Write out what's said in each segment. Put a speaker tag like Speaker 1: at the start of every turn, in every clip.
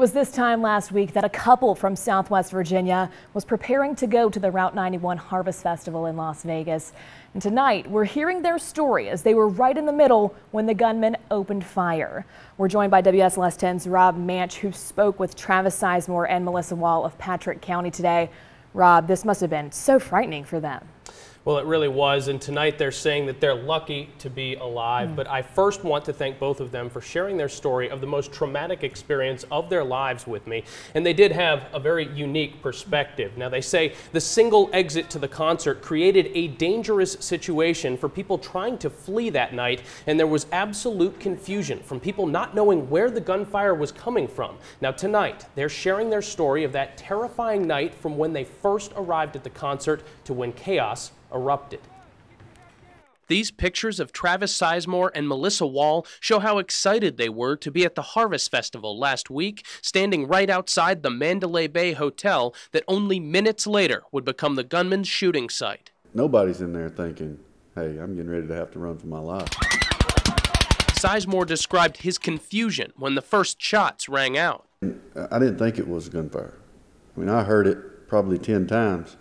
Speaker 1: was this time last week that a couple from Southwest Virginia was preparing to go to the Route 91 Harvest Festival in Las Vegas. And tonight, we're hearing their story as they were right in the middle when the gunman opened fire. We're joined by WSLS 10's Rob Manch, who spoke with Travis Sizemore and Melissa Wall of Patrick County today. Rob, this must have been so frightening for them.
Speaker 2: Well, it really was, and tonight they're saying that they're lucky to be alive. But I first want to thank both of them for sharing their story of the most traumatic experience of their lives with me. And they did have a very unique perspective. Now, they say the single exit to the concert created a dangerous situation for people trying to flee that night, and there was absolute confusion from people not knowing where the gunfire was coming from. Now, tonight, they're sharing their story of that terrifying night from when they first arrived at the concert to when chaos erupted. These pictures of Travis Sizemore and Melissa Wall show how excited they were to be at the Harvest Festival last week, standing right outside the Mandalay Bay Hotel that only minutes later would become the gunman's shooting site.
Speaker 3: Nobody's in there thinking, hey, I'm getting ready to have to run for my life.
Speaker 2: Sizemore described his confusion when the first shots rang out.
Speaker 3: I didn't think it was gunfire. I mean, I heard it probably 10 times.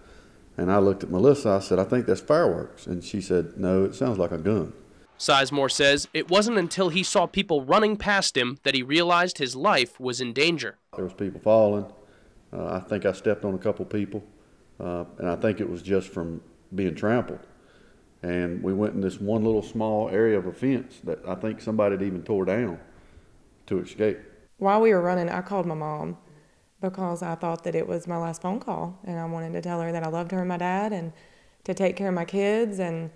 Speaker 3: And I looked at Melissa, I said, I think that's fireworks. And she said, no, it sounds like a gun.
Speaker 2: Sizemore says it wasn't until he saw people running past him that he realized his life was in danger.
Speaker 3: There was people falling. I think I stepped on a couple people. And I think it was just from being trampled. And we went in this one little small area of a fence that I think somebody had even tore down to escape.
Speaker 4: While we were running, I called my mom, because I thought that it was my last phone call, and I wanted to tell her that I loved her and my dad and to take care of my kids, and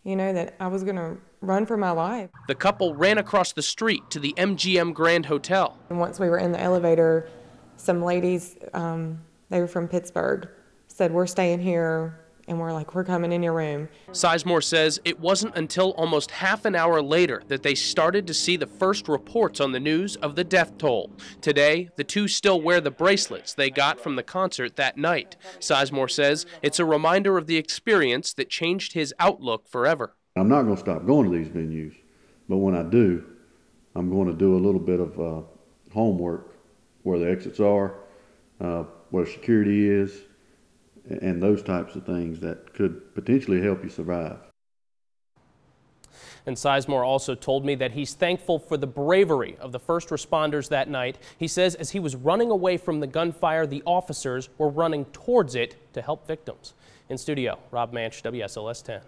Speaker 4: you know, that I was going to run for my life.
Speaker 2: The couple ran across the street to the MGM Grand Hotel.
Speaker 4: And once we were in the elevator, some ladies, they were from Pittsburgh, said, we're staying here, and we're like, we're coming in your room.
Speaker 2: Sizemore says it wasn't until almost half an hour later that they started to see the first reports on the news of the death toll. Today, the two still wear the bracelets they got from the concert that night. Sizemore says it's a reminder of the experience that changed his outlook forever.
Speaker 3: I'm not going to stop going to these venues, but when I do, I'm going to do a little bit of homework, where the exits are, where security is, and those types of things that could potentially help you survive.
Speaker 2: And Sizemore also told me that he's thankful for the bravery of the first responders that night. He says as he was running away from the gunfire, the officers were running towards it to help victims. In studio, Rob Manch, WSLS 10.